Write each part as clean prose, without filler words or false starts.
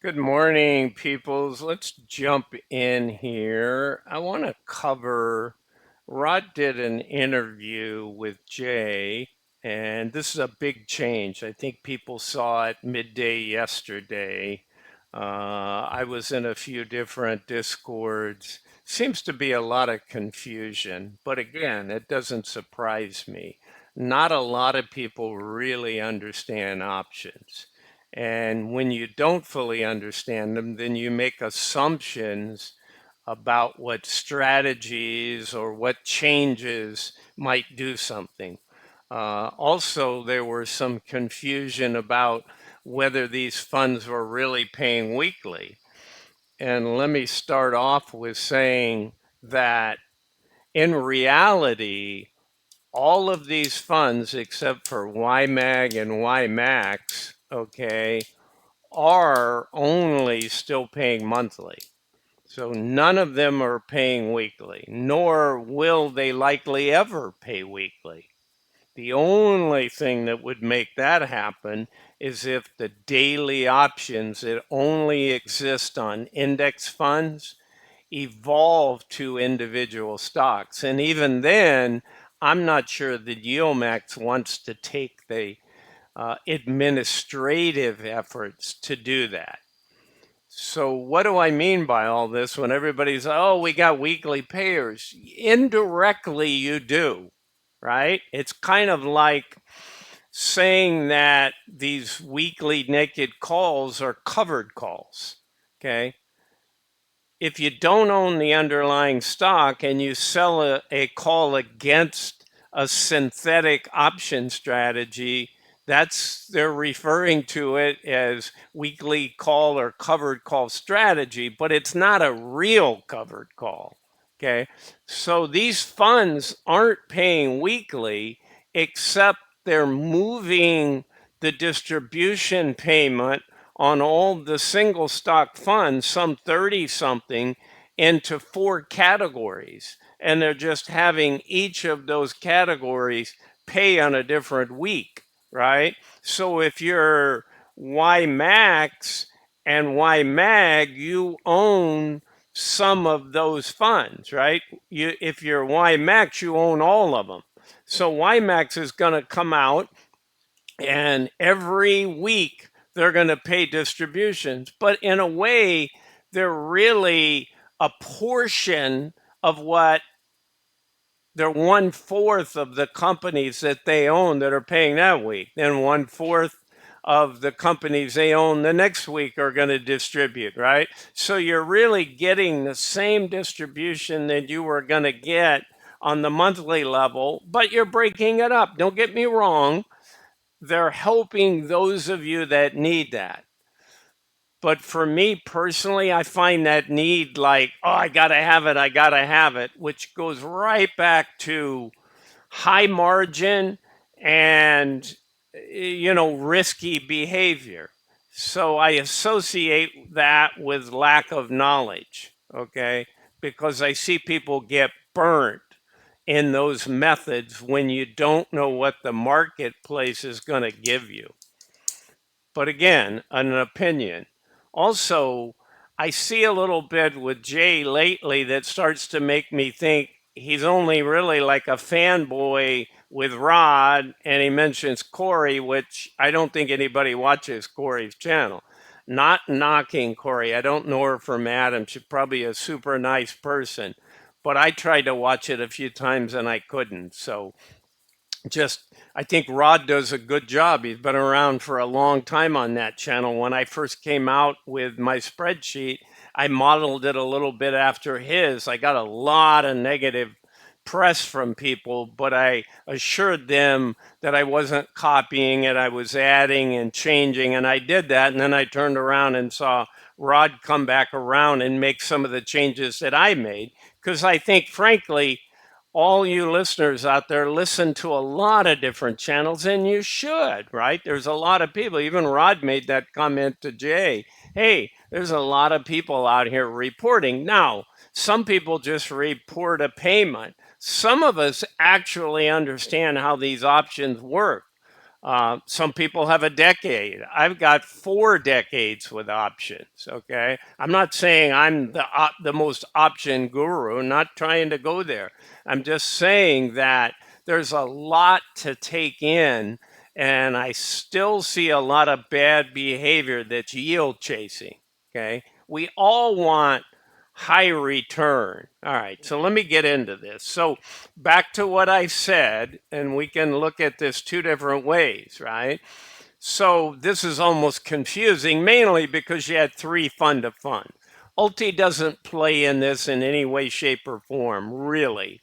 Good morning, peoples. Let's jump in here. I want to cover. Rod did an interview with Jay, and this is a big change. I think people saw it midday yesterday. I was in a few different discords. Seems to be a lot of confusion, but again, it doesn't surprise me. Not a lot of people really understand options. And when you don't fully understand them, then you make assumptions about what strategies or what changes might do something. Also, there was some confusion about whether these funds were really paying weekly. And let me start off with saying that in reality, all of these funds, except for YMAG and YMAX, okay, are only still paying monthly. So none of them are paying weekly, nor will they likely ever pay weekly. The only thing that would make that happen is if the daily options that only exist on index funds evolve to individual stocks. And even then, I'm not sure that Yieldmax wants to take the administrative efforts to do that. So, what do I mean by all this when everybody's, oh, we got weekly payers? Indirectly, you do, right? It's kind of like saying that these weekly naked calls are covered calls, okay? If you don't own the underlying stock and you sell a call against a synthetic option strategy, they're referring to it as weekly call or covered call strategy, but it's not a real covered call. Okay. So these funds aren't paying weekly, except they're moving the distribution payment on all the single stock funds, some 30 something, into four categories. And they're just having each of those categories pay on a different week, right? So if you're YMAX and YMAG, you own some of those funds, right? If you're YMAX, you own all of them. So YMAX is going to come out and every week they're going to pay distributions. But in a way, they're really a portion of what they're one fourth of the companies that they own that are paying that week. Then one fourth of the companies they own the next week are going to distribute, right? So you're really getting the same distribution that you were going to get on the monthly level, but you're breaking it up. Don't get me wrong, they're helping those of you that need that. But for me personally, I find that need like, oh, I gotta have it, which goes right back to high margin and, risky behavior. So I associate that with lack of knowledge, okay? Because I see people get burnt in those methods when you don't know what the marketplace is going to give you. But again, an opinion. Also, I see a little bit with Jay lately that starts to make me think he's only really like a fanboy with Rod, and he mentions Corey, which I don't think anybody watches Corey's channel. Not knocking Corey. I don't know her from Adam. She's probably a super nice person. But I tried to watch it a few times and I couldn't. So just I think Rod does a good job. He's been around for a long time on that channel. When I first came out with my spreadsheet, I modeled it a little bit after his. I got a lot of negative press from people, but I assured them that I wasn't copying it. I was adding and changing, and I did that. And then I turned around and saw Rod come back around and make some of the changes that I made. Because I think, frankly, all you listeners out there listen to a lot of different channels, and you should, right? There's a lot of people. Even Rod made that comment to Jay. Hey, there's a lot of people out here reporting. Now, some people just report a payment. Some of us actually understand how these options work. Some people have a decade. I've got 4 decades with options. Okay, I'm not saying I'm the most option guru. Not trying to go there. I'm just saying that there's a lot to take in, and I still see a lot of bad behavior that's yield chasing. Okay, we all want high return. All right, so let me get into this. So back to what I said, and we can look at this 2 different ways, right? So this is almost confusing, mainly because you had 3 fund-of-fund. Ulti doesn't play in this in any way, shape, or form, really.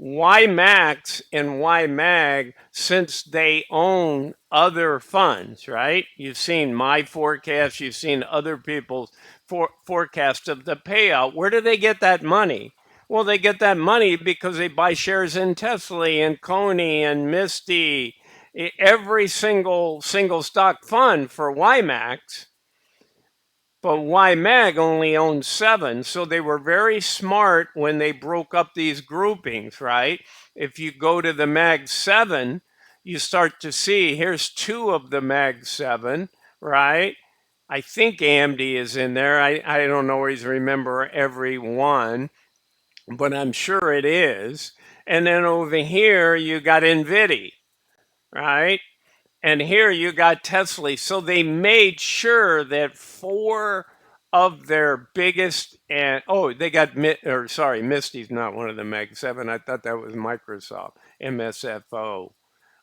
YMAX and YMAG, since they own other funds, right? You've seen my forecast, you've seen other people's forecast of the payout. Where do they get that money? Well, they get that money because they buy shares in Tesla and Coney and Misty, every single stock fund for YMAX. But YMAG only owns 7. So they were very smart when they broke up these groupings, right? If you go to the MAG 7, you start to see here's 2 of the MAG 7, right? I think AMD is in there. I don't always remember every one, but I'm sure it is. And then over here, you got NVIDIA, right? And here you got Tesla. So they made sure that 4 of their biggest and they got Misty's not one of the Meg 7. I thought that was Microsoft, MSFO.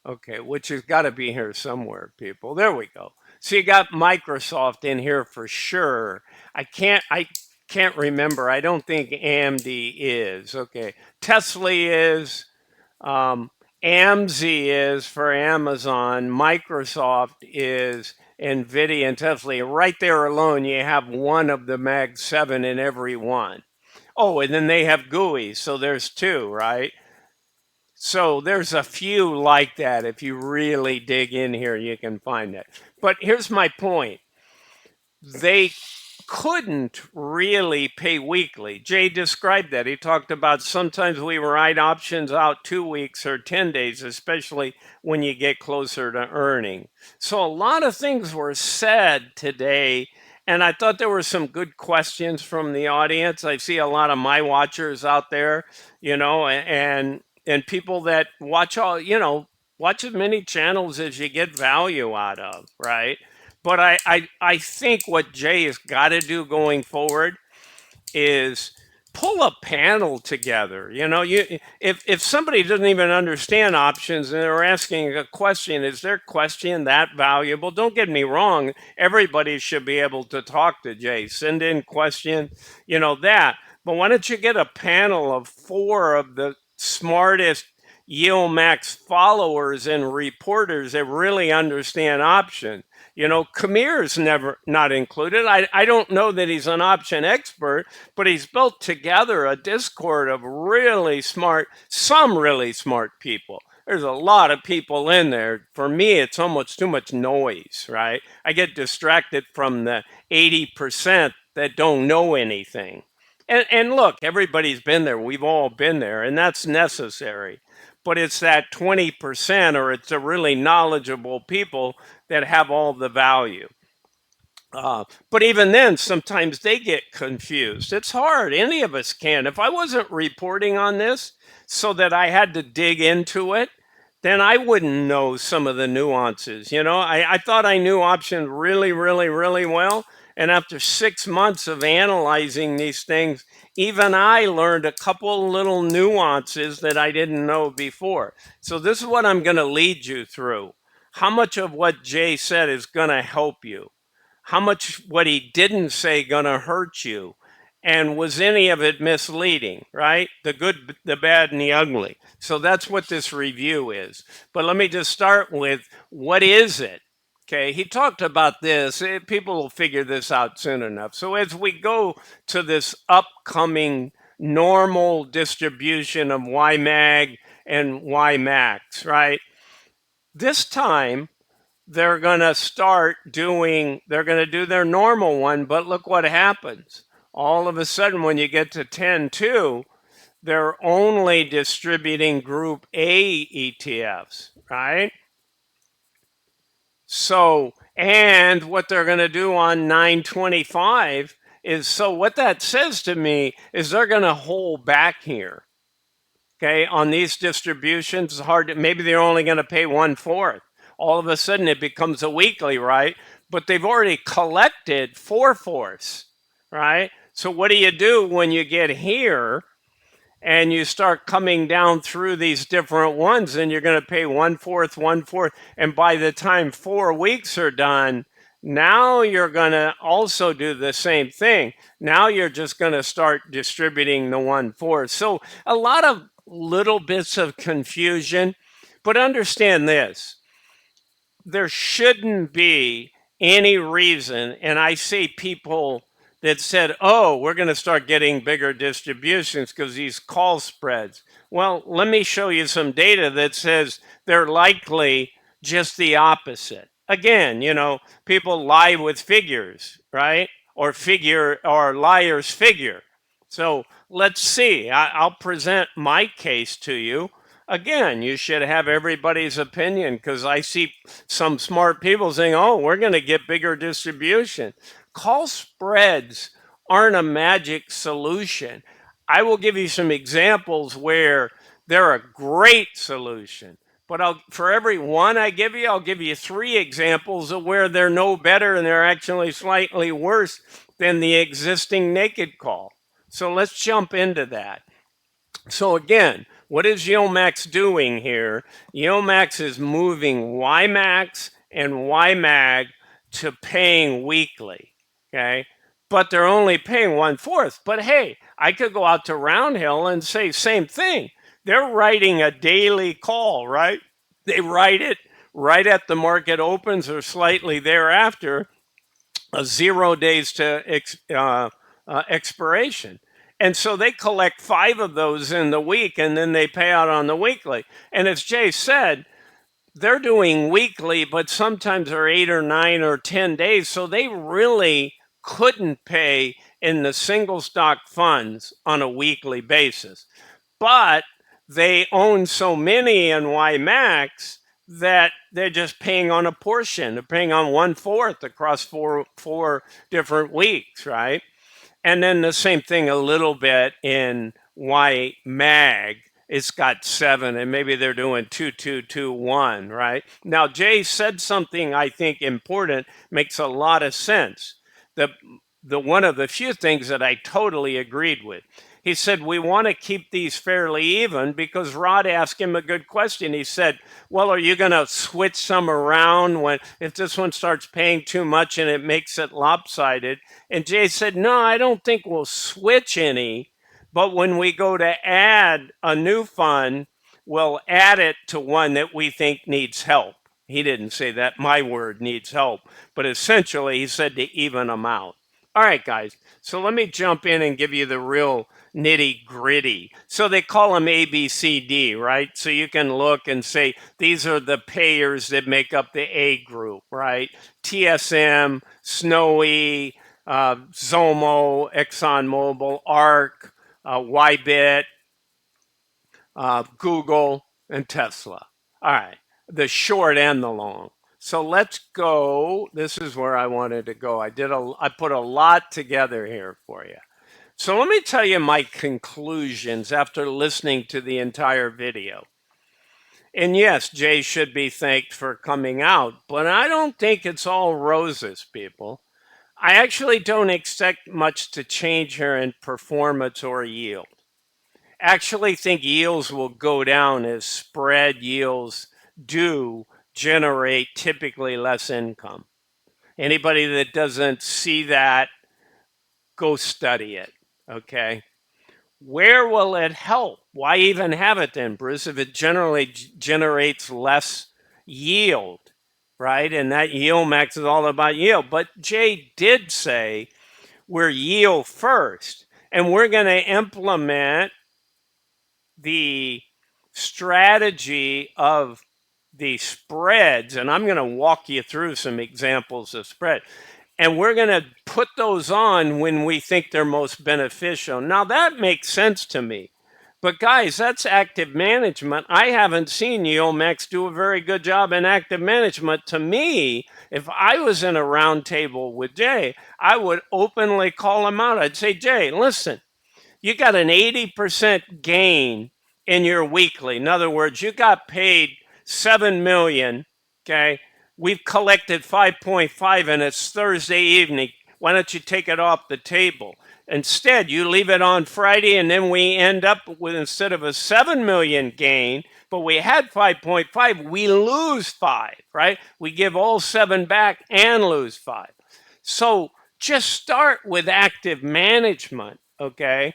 Okay, which has got to be here somewhere, people. There we go. So you got Microsoft in here for sure. I can't remember. I don't think AMD is. Okay. Tesla is. AMZ is for Amazon, Microsoft is, NVIDIA and Tesla. Right there alone, you have 1 of the Mag 7 in every one. Oh, and then they have GUIs, so there's 2, right? So there's a few like that. If you really dig in here, you can find it. But here's my point. They couldn't really pay weekly. Jay described that. He talked about sometimes we write options out 2 weeks or 10 days, especially when you get closer to earning. So a lot of things were said today, and I thought there were some good questions from the audience. I see a lot of my watchers out there, and people that watch watch as many channels as you get value out of, right? But I think what Jay has got to do going forward is pull a panel together. If somebody doesn't even understand options and they're asking a question, is their question that valuable? Don't get me wrong. Everybody should be able to talk to Jay. Send in question, that. But why don't you get a panel of 4 of the smartest Yieldmax followers and reporters that really understand options? Kamir's never not included. I don't know that he's an option expert, but he's built together a Discord of some really smart people. There's a lot of people in there. For me, it's almost too much noise, right? I get distracted from the 80% that don't know anything. And look, everybody's been there. We've all been there, and that's necessary. But it's that 20%, or it's the really knowledgeable people that have all the value. But even then, sometimes they get confused. It's hard. Any of us can. If I wasn't reporting on this so that I had to dig into it, then I wouldn't know some of the nuances. I thought I knew options really, really, really well. And after 6 months of analyzing these things, even I learned a couple little nuances that I didn't know before. So this is what I'm going to lead you through. How much of what Jay said is going to help you? How much what he didn't say going to hurt you? And was any of it misleading, right? The good, the bad, and the ugly. So that's what this review is. But let me just start with, what is it? Okay, he talked about this. People will figure this out soon enough. So as we go to this upcoming normal distribution of YMAG and YMAX, right? This time, they're going to do their normal one, but look what happens. All of a sudden, when you get to 10.2, they're only distributing Group A ETFs, right? So, and what they're going to do on 925 is, so what that says to me is they're going to hold back here. Okay, on these distributions, it's hard to, maybe they're only going to pay 1/4. All of a sudden it becomes a weekly, right? But they've already collected 4/4, right? So what do you do when you get here and you start coming down through these different ones, and you're going to pay 1/4, 1/4, and by the time 4 weeks are done, now you're going to also do the same thing. Now you're just going to start distributing the 1/4. So a lot of little bits of confusion, but understand this: there shouldn't be any reason. And I see people that said, oh, we're going to start getting bigger distributions because these call spreads. Well, let me show you some data that says they're likely just the opposite. Again, people lie with figures, right? Or liars figure. So let's see. I'll present my case to you. Again, you should have everybody's opinion, because I see some smart people saying, oh, we're going to get bigger distribution. Call spreads aren't a magic solution. I will give you some examples where they're a great solution. But for every one I give you, I'll give you 3 examples of where they're no better and they're actually slightly worse than the existing naked call. So let's jump into that. So again, what is Yieldmax doing here? Yieldmax is moving YMAX and YMAG to paying weekly, okay? But they're only paying 1/4. But hey, I could go out to Roundhill and say same thing. They're writing a daily call, right? They write it right at the market opens or slightly thereafter, 0 days to expiration. And so they collect 5 of those in the week, and then they pay out on the weekly. And as Jay said, they're doing weekly, but sometimes they're 8 or 9 or 10 days. So they really couldn't pay in the single stock funds on a weekly basis. But they own so many in YMAX that they're just paying on a portion. They're paying on 1/4 across four different weeks, right? And then the same thing a little bit in YMAG. It's got 7, and maybe they're doing 2, 2, 2, 1, right? Now, Jay said something I think important, makes a lot of sense. The one of the few things that I totally agreed with. He said, we want to keep these fairly even, because Rod asked him a good question. He said, well, are you going to switch some around if this one starts paying too much and it makes it lopsided? And Jay said, no, I don't think we'll switch any, but when we go to add a new fund, we'll add it to one that we think needs help. He didn't say that, my word, needs help, but essentially he said to even them out. All right, guys, so let me jump in and give you the real nitty gritty. So they call them A, B, C, D, right? So you can look and say, these are the payers that make up the A group, right? TSM, Snowy, Zomo, ExxonMobil, ARC, Ybit, Google, and Tesla. All right, the short and the long. So let's go. This is where I wanted to go. I put a lot together here for you. So let me tell you my conclusions after listening to the entire video. And yes, Jay should be thanked for coming out, but I don't think it's all roses, people. I actually don't expect much to change here in performance or yield. Actually think yields will go down as spread yields do generate typically less income. Anybody that doesn't see that, go study it, okay? Where will it help? Why even have it then, Bruce, if it generally generates less yield, right? And that Yieldmax is all about yield. But Jay did say we're yield first, and we're going to implement the strategy of the spreads, and I'm going to walk you through some examples of spread. And we're going to put those on when we think they're most beneficial. Now, that makes sense to me. But guys, that's active management. I haven't seen Yieldmax do a very good job in active management. To me, if I was in a round table with Jay, I would openly call him out. I'd say, Jay, listen, you got an 80% gain in your weekly. In other words, you got paid 7 million, okay? We've collected 5.5 and it's Thursday evening. Why don't you take it off the table? Instead, you leave it on Friday and then we end up with, instead of a 7 million gain, but we had 5.5, we lose 5, right? We give all 7 back and lose 5. So just start with active management, okay?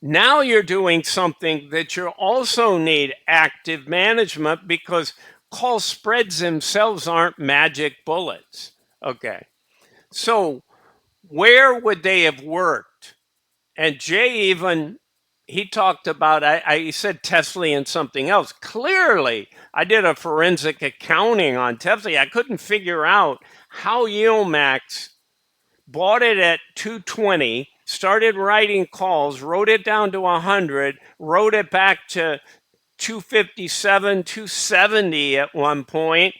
Now you're doing something that you also need active management because call spreads themselves aren't magic bullets. Okay. So where would they have worked? And Jay even he talked about he said Tesla and something else. Clearly, I did a forensic accounting on Tesla. I couldn't figure out how Yieldmax bought it at 220, started writing calls, wrote it down to 100, wrote it back to 257, 270 at one point,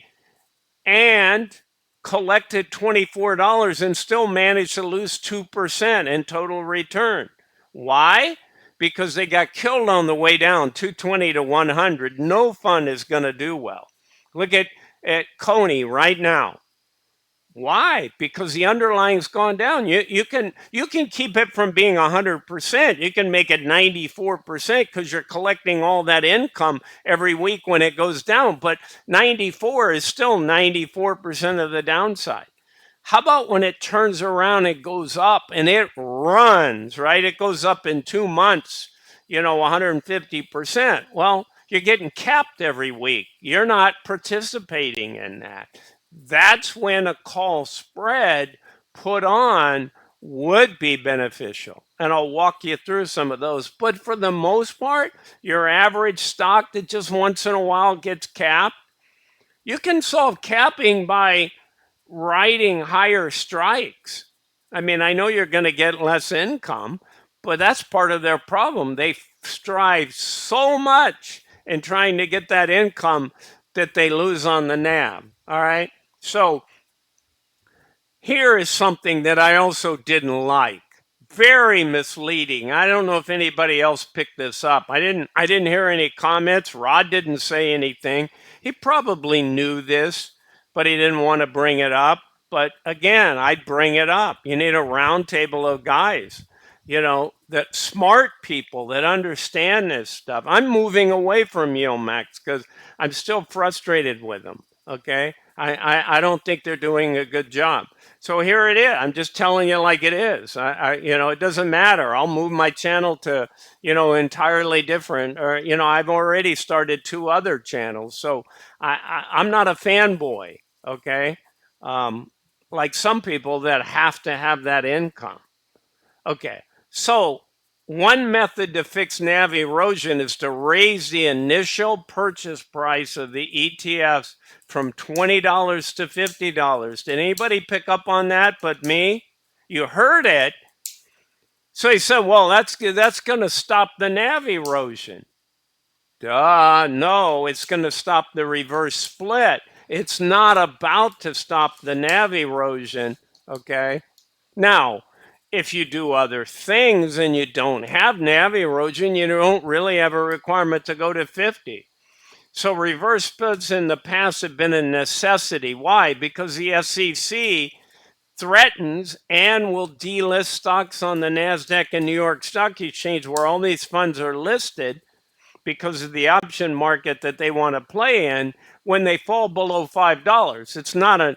and collected $24 and still managed to lose 2% in total return. Why? Because they got killed on the way down, 220 to 100. No fund is going to do well. Look at Coney right now. Why? Because the underlying's gone down. You can keep it from being 100%. You can make it 94% because you're collecting all that income every week when it goes down. But 94 is still 94% of the downside. How about when it turns around, it goes up and it runs, right? It goes up in 2 months, 150%. Well, you're getting capped every week. You're not participating in that. That's when a call spread put on would be beneficial. And I'll walk you through some of those. But for the most part, your average stock that just once in a while gets capped, you can solve capping by writing higher strikes. I mean, I know you're going to get less income, but that's part of their problem. They strive so much in trying to get that income that they lose on the NAV. All right. So here is something that I also didn't like. Very misleading. I don't know if anybody else picked this up. I didn't hear any comments. Rod didn't say anything. He probably knew this, but he didn't want to bring it up. But again, I'd bring it up. You need a round table of guys, that smart people that understand this stuff. I'm moving away from Yieldmax because I'm still frustrated with them. Okay. I don't think they're doing a good job. So here it is. I'm just telling you like it is. It doesn't matter. I'll move my channel to, entirely different. Or, I've already started 2 other channels. So I'm not a fanboy. Okay, like some people that have to have that income. Okay, so one method to fix NAV erosion is to raise the initial purchase price of the ETFs from $20 to $50. Did anybody pick up on that but me? You heard it. So he said, well, that's going to stop the NAV erosion. Duh, no, it's going to stop the reverse split. It's not about to stop the NAV erosion, okay? Now, if you do other things and you don't have NAV erosion, you don't really have a requirement to go to 50. So reverse splits in the past have been a necessity. Why? Because the SEC threatens and will delist stocks on the NASDAQ and New York Stock Exchange where all these funds are listed because of the option market that they want to play in when they fall below $5. It's not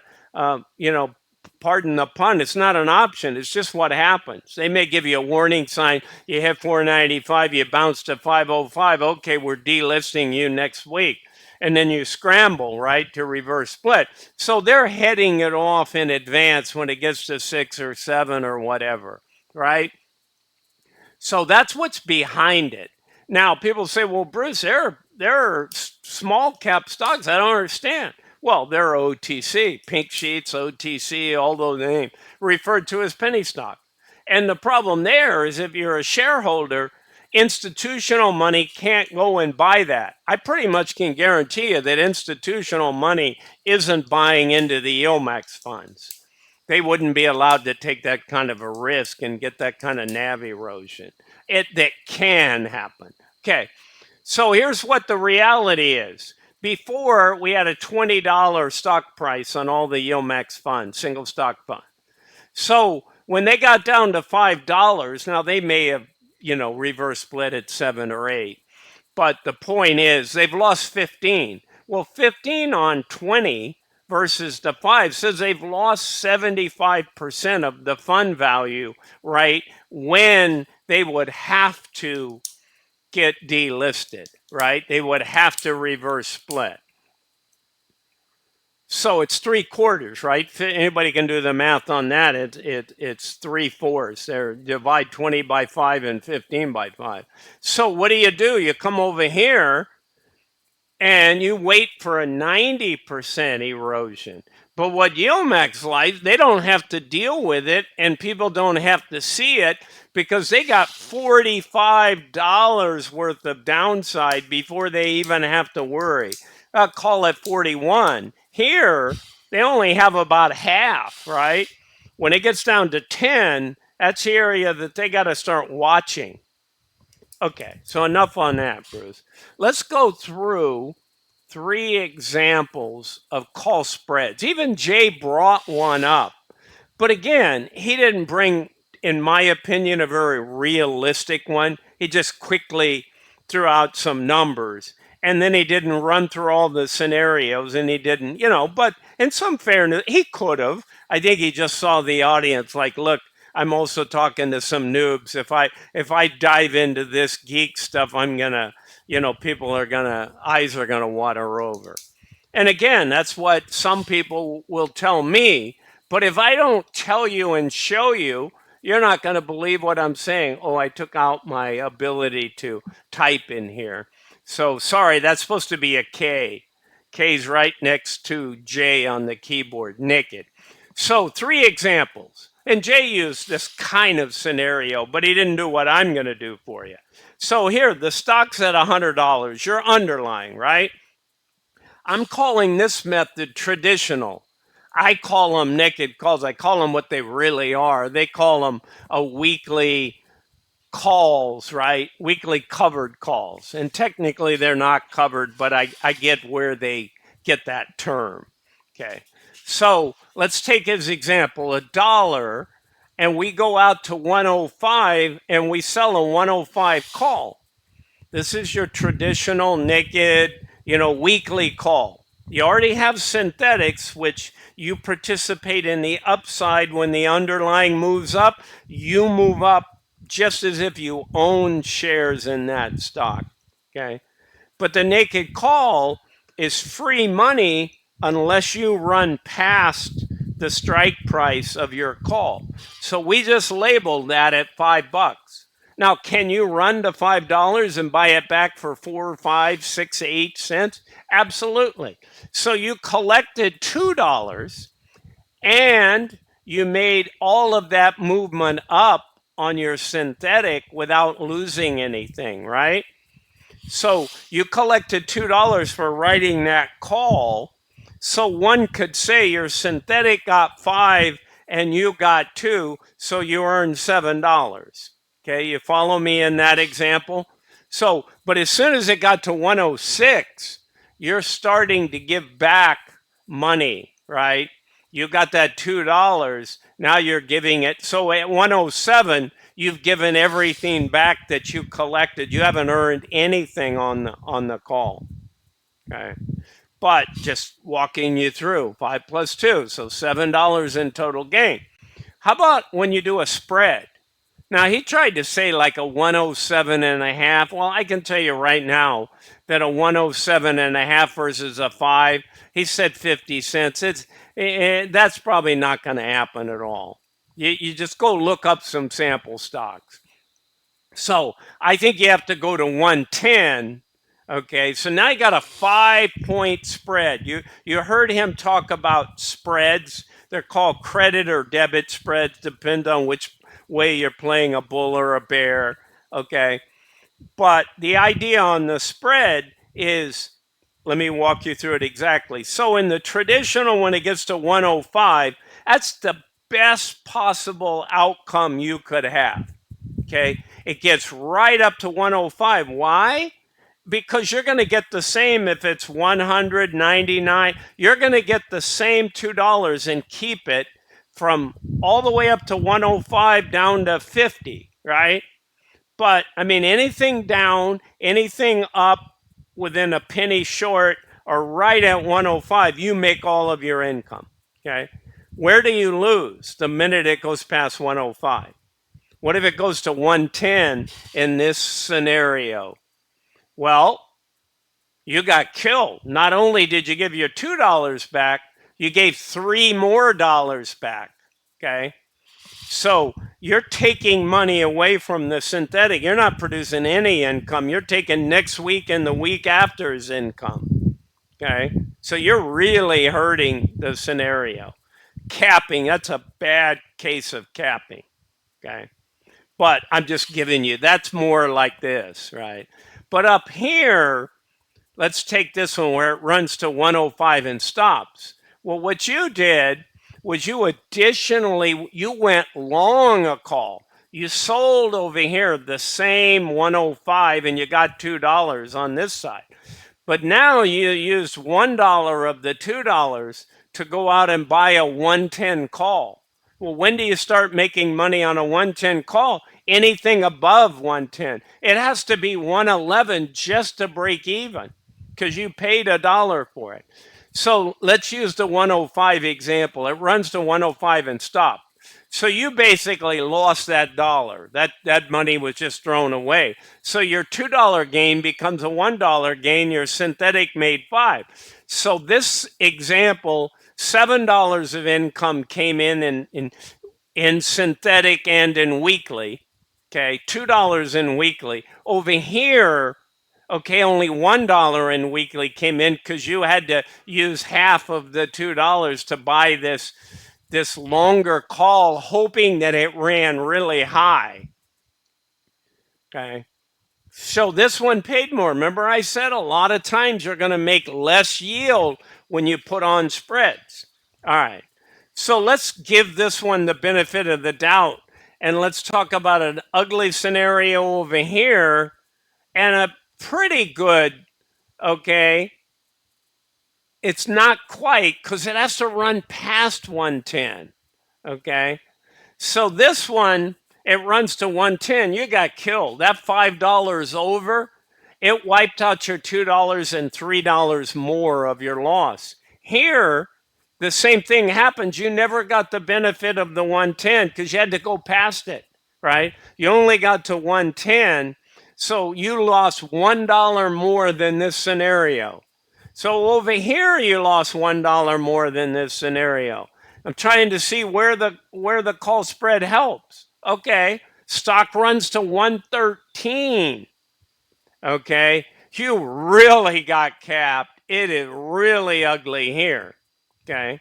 pardon the pun, it's not an option. It's just what happens. They may give you a warning sign. You hit 495, you bounce to 505. Okay, we're delisting you next week. And then you scramble, right, to reverse split. So they're heading it off in advance when it gets to 6 or 7 or whatever, right? So that's what's behind it. Now, people say, well, Bruce, there are small cap stocks. I don't understand. Well, they're OTC, pink sheets, OTC, all those names, referred to as penny stock. And the problem there is if you're a shareholder Institutional money can't go and buy that. I pretty much can guarantee you that institutional money isn't buying into the Yieldmax funds. They wouldn't be allowed to take that kind of a risk and get that kind of NAV erosion. That can happen. Okay, so here's what the reality is. Before, we had a $20 stock price on all the Ymax funds, single stock fund. So when they got down to $5, now they may have, reverse split at 7 or 8. But the point is, they've lost 15. Well, 15 on 20 versus the 5 says they've lost 75% of the fund value, right? When they would have to get delisted, right? They would have to reverse split. So it's 3/4, right? Anybody can do the math on that. It's 3/4. There, divide 20 by 5 and 15 by 5. So what do? You come over here and you wait for a 90% erosion. But what Yieldmax like, they don't have to deal with it, and people don't have to see it because they got $45 worth of downside before they even have to worry. I'll call it 41. Here, they only have about half, right? When it gets down to 10, that's the area that they got to start watching. Okay, so enough on that, Bruce. Let's go through 3 examples of call spreads. Even Jay brought one up. But again, he didn't bring, in my opinion, a very realistic one. He just quickly threw out some numbers. And then he didn't run through all the scenarios, and he didn't, but in some fairness, he could have. I think he just saw the audience like, look, I'm also talking to some noobs. If I dive into this geek stuff, I'm gonna, people are gonna, eyes are gonna water over. And again, that's what some people will tell me. But if I don't tell you and show you, you're not going to believe what I'm saying. Oh, I took out my ability to type in here. So sorry, that's supposed to be a K. K's right next to J on the keyboard, naked. So 3 examples. And Jay used this kind of scenario, but he didn't do what I'm going to do for you. So here, the stock's at $100. You're underlying, right? I'm calling this method traditional. I call them naked calls. I call them what they really are. They call them a weekly calls, right? Weekly covered calls. And technically they're not covered, but I get where they get that term. Okay. So let's take his example, $1, and we go out to 105 and we sell a 105 call. This is your traditional naked, weekly call. You already have synthetics, which you participate in the upside when the underlying moves up. You move up just as if you own shares in that stock. Okay. But the naked call is free money unless you run past the strike price of your call. So we just labeled that at $5. Now, can you run to $5 and buy it back for 4, 5, 6, 8 cents? Absolutely. So you collected $2 and you made all of that movement up on your synthetic without losing anything, right? So you collected $2 for writing that call. So one could say your synthetic got 5 and you got 2, so you earned $7. Okay, you follow me in that example? So, but as soon as it got to 106, you're starting to give back money, right? You got that $2. Now you're giving it. So at 107, you've given everything back that you collected. You haven't earned anything on the call. Okay. But just walking you through 5 plus 2, so $7 in total gain. How about when you do a spread? Now, he tried to say like a 107 and a half. Well, I can tell you right now that a 107 and a half versus a 5, he said 50 cents. That's probably not going to happen at all. You just go look up some sample stocks. So I think you have to go to 110. Okay, so now you got a 5-point spread. You heard him talk about spreads. They're called credit or debit spreads, depend on which way you're playing, a bull or a bear. Okay, But the idea on the spread is, let me walk you through it exactly. So in the traditional, when it gets to 105, that's the best possible outcome you could have. Okay. It gets right up to 105. Why? Because you're going to get the same if it's 199. You're going to get the same $2 and keep it from all the way up to 105 down to 50, right? But I mean, anything down, anything up within a penny short or right at 105, you make all of your income. Okay. Where do you lose the minute it goes past 105? What if it goes to 110 in this scenario? Well, you got killed. Not only did you give your $2 back, you gave $3 more back. Okay. So you're taking money away from the synthetic. You're not producing any income. You're taking next week and the week after's income. Okay. So you're really hurting the scenario. Capping, that's a bad case of capping. Okay. But I'm just giving you, that's more like this, right? But up here, let's take this one where it runs to 105 and stops. Well, what you did was you additionally, you went long a call. You sold over here the same 105 and you got $2 on this side. But now you used $1 of the $2 to go out and buy a 110 call. Well, when do you start making money on a 110 call? Anything above 110. It has to be 111 just to break even because you paid $1 for it. So let's use the 105 example. It runs to 105 and stops. So you basically lost that dollar. That money was just thrown away. So your $2 gain becomes a $1 gain. Your synthetic made 5. So this example, $7 of income came in synthetic and in weekly. Okay, $2 in weekly. Over here, okay, only $1 in weekly came in because you had to use half of the $2 to buy this longer call, hoping that it ran really high. Okay. So this one paid more. Remember I said a lot of times you're going to make less yield when you put on spreads. All right. So let's give this one the benefit of the doubt. And let's talk about an ugly scenario over here and a pretty good, okay. It's not quite because it has to run past 110. Okay. So this one, it runs to 110. You got killed. That $5 over, it wiped out your $2 and $3 more of your loss. Here, the same thing happens. You never got the benefit of the 110 because you had to go past it, right? You only got to 110. So you lost $1 more than this scenario. So over here, you lost $1 more than this scenario. I'm trying to see where the call spread helps. Okay, stock runs to 113. Okay, you really got capped. It is really ugly here. Okay,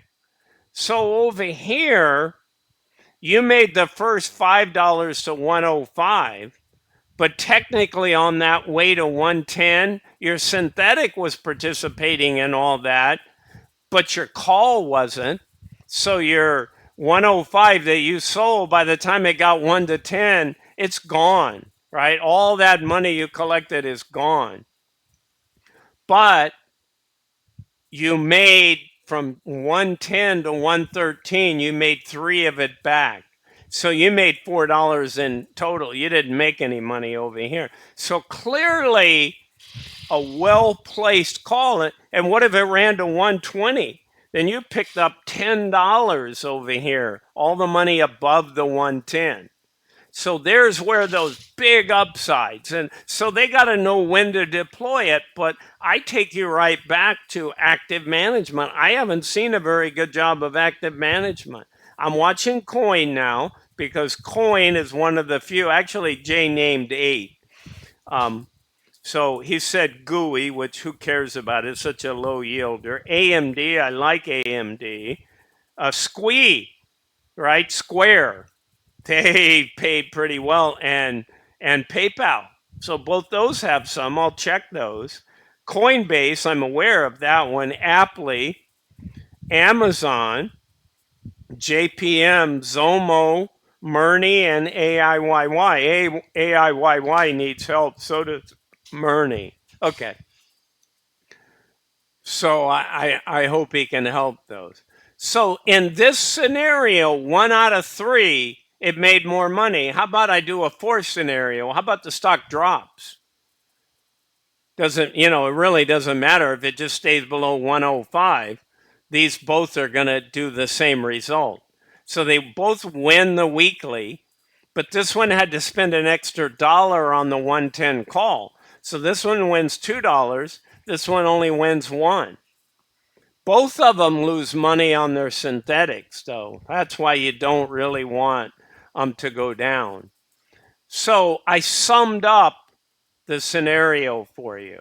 so over here, you made the first $5 to 105, but technically on that way to 110, your synthetic was participating in all that, but your call wasn't. So your 105 that you sold, by the time it got 1 to 10, it's gone, right? All that money you collected is gone. But you made from 110 to 113, you made 3 of it back. So you made $4 in total. You didn't make any money over here. So clearly a well-placed call. And what if it ran to 120? Then you picked up $10 over here, all the money above the 110. So there's where those big upsides. And so they got to know when to deploy it. But I take you right back to active management. I haven't seen a very good job of active management. I'm watching Coin now because Coin is one of the few. Actually, Jay named 8. So he said GUI, which who cares about it? It's such a low yielder. AMD, I like AMD. Squee, right? Square, they paid pretty well, and PayPal. So both those have some. I'll check those. Coinbase, I'm aware of that one. Aptly, Amazon, JPM, Zomo, Murni, and AIYY. AIYY needs help. So does Murni. Okay. So I hope he can help those. So in this scenario, 1 out of 3, it made more money. How about I do a fourth scenario? How about the stock drops? Doesn't, it really doesn't matter if it just stays below 105. These both are going to do the same result. So they both win the weekly, but this one had to spend an extra dollar on the 110 call. So this one wins $2. This one only wins 1. Both of them lose money on their synthetics, though. That's why you don't really want them to go down. So I summed up the scenario for you.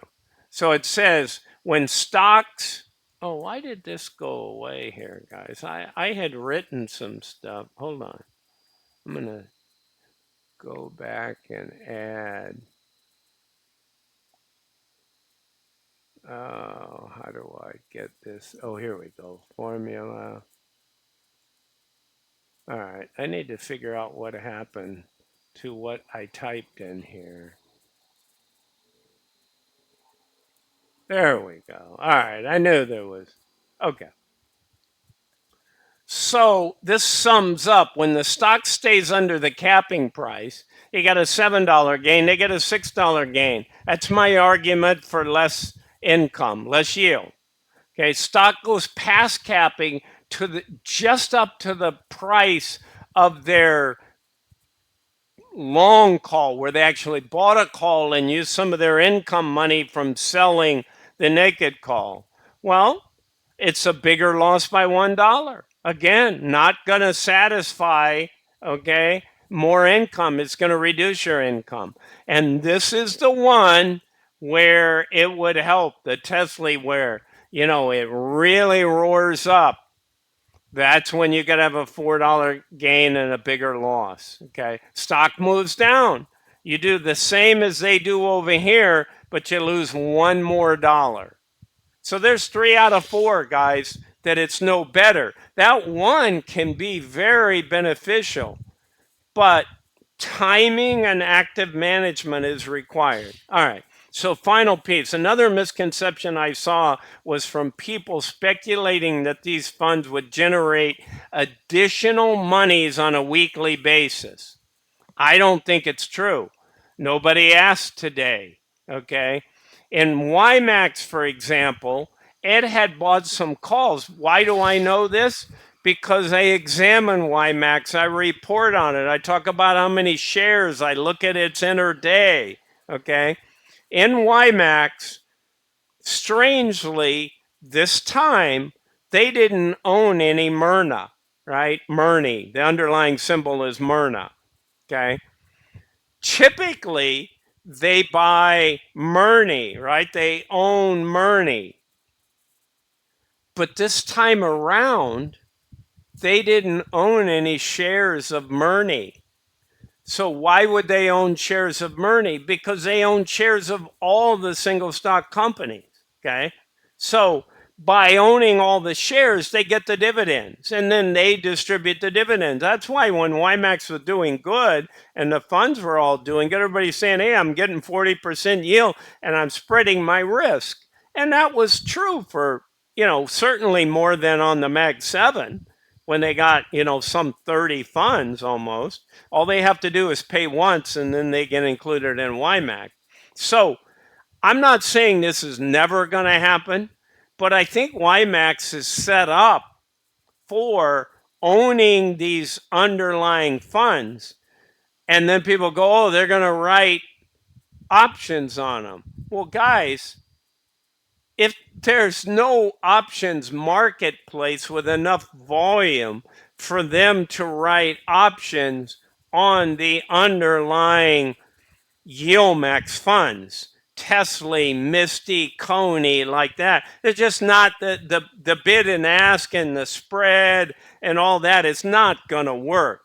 So it says when stocks. Oh, why did this go away here, guys? I had written some stuff. Hold on. I'm going to go back and add. Oh, how do I get this? Oh, here we go. Formula. All right. I need to figure out what happened to what I typed in here. There we go. All right. I knew there was. Okay. So this sums up when the stock stays under the capping price, you got a $7 gain, they get a $6 gain. That's my argument for less income, less yield. Okay, stock goes past capping to just up to the price of their long call, where they actually bought a call and used some of their income money from selling the naked call. Well, it's a bigger loss by $1. Again, not going to satisfy, okay, more income. It's going to reduce your income. And this is the one where it would help, the Tesla, where, it really roars up. That's when you got to have a $4 gain and a bigger loss. Okay. Stock moves down. You do the same as they do over here, but you lose one more dollar. So there's 3 out of 4, guys, that it's no better. That one can be very beneficial, but timing and active management is required. All right. So final piece. Another misconception I saw was from people speculating that these funds would generate additional monies on a weekly basis. I don't think it's true. Nobody asked today. Okay. In YMAX, for example, Ed had bought some calls. Why do I know this? Because I examine YMAX, I report on it, I talk about how many shares, I look at its intraday. Okay. In YMAX, strangely, this time they didn't own any Myrna, right? Murni. The underlying symbol is Myrna. Okay. Typically, they buy Murni, right? They own Murni. But this time around, they didn't own any shares of Murni. So why would they own shares of Murni? Because they own shares of all the single stock companies. Okay. So by owning all the shares, they get the dividends and then they distribute the dividends. That's why when YMAX was doing good and the funds were all doing good, everybody's saying, hey, I'm getting 40% yield and I'm spreading my risk. And that was true for, certainly more than on the Mag 7 when they got, some 30 funds almost. All they have to do is pay once and then they get included in YMAG. So I'm not saying this is never going to happen, but I think YMAX is set up for owning these underlying funds. And then people go, oh, they're going to write options on them. Well, guys, if there's no options marketplace with enough volume for them to write options on the underlying Yieldmax funds, Tesla, Misty, Coney, like that. They're just not the bid and ask and the spread and all that is not going to work.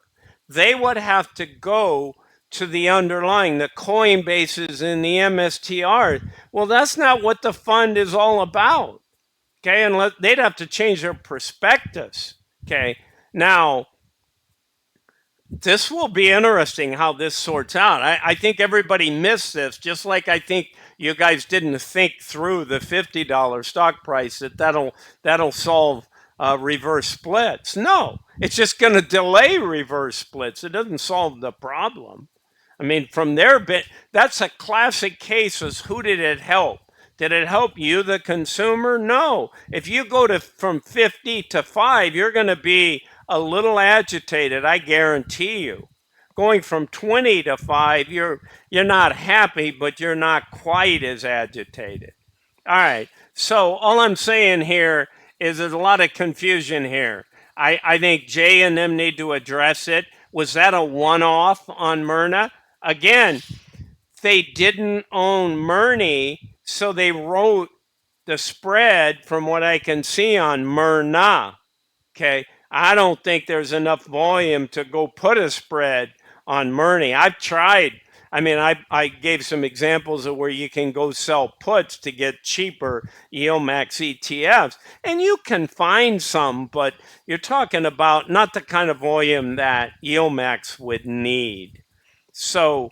They would have to go to the underlying, the Coinbases and the MSTR. Well, that's not what the fund is all about. Okay, and they'd have to change their perspectives. Okay, now this will be interesting how this sorts out. I think everybody missed this, just like I think you guys didn't think through the $50 stock price that'll solve reverse splits. No, it's just going to delay reverse splits. It doesn't solve the problem. I mean, from their bit, that's a classic case of who did it help? Did it help you, the consumer? No. If you go to from 50 to 5, you're going to be a little agitated, I guarantee you. Going from 20 to 5, you're not happy, but you're not quite as agitated. All right. So all I'm saying here is there's a lot of confusion here. I think Jay and them need to address it. Was that a one-off on Myrna? Again, they didn't own Myrney, so they wrote the spread from what I can see on Myrna. Okay, I don't think there's enough volume to go put a spread on Myrney. I've tried. I mean, I gave some examples of where you can go sell puts to get cheaper Yieldmax ETFs, and you can find some, but you're talking about not the kind of volume that Yieldmax would need. So,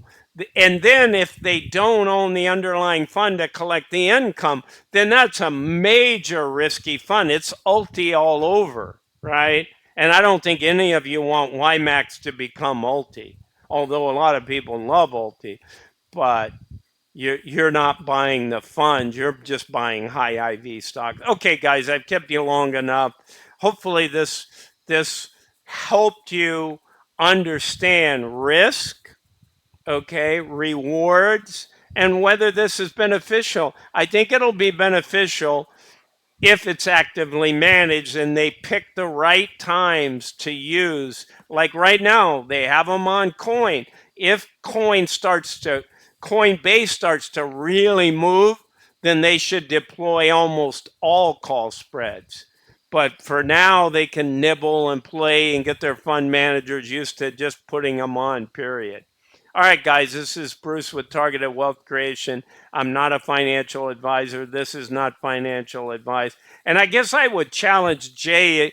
and then if they don't own the underlying fund to collect the income, then that's a major risky fund. It's ulti all over, right? And I don't think any of you want YMAX to become ulti, although a lot of people love ulti, but you're not buying the fund. You're just buying high IV stock. Okay, guys, I've kept you long enough. Hopefully this helped you understand risk, okay, rewards, and whether this is beneficial. I think it'll be beneficial if it's actively managed and they pick the right times to use. Like right now, they have them on coin. If Coinbase starts to really move, then they should deploy almost all call spreads. But for now, they can nibble and play and get their fund managers used to just putting them on, period. All right, guys, this is Bruce with Targeted Wealth Creation. I'm not a financial advisor. This is not financial advice. And I guess I would challenge Jay.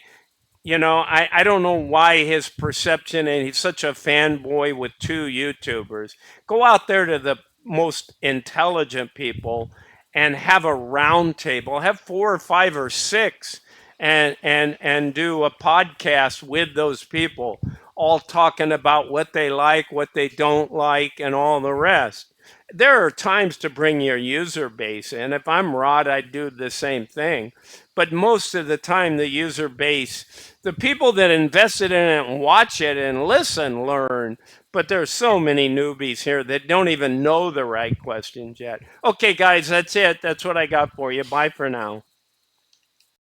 You know, I don't know why his perception, and he's such a fanboy with two YouTubers. Go out there to the most intelligent people and have a round table. Have 4 or 5 or 6 and do a podcast with those people, all talking about what they like, what they don't like, and all the rest. There are times to bring your user base in. If I'm Rod, I'd do the same thing. But most of the time, the user base, the people that invested in it and watch it and listen, learn. But there's so many newbies here that don't even know the right questions yet. Okay, guys, that's it. That's what I got for you. Bye for now.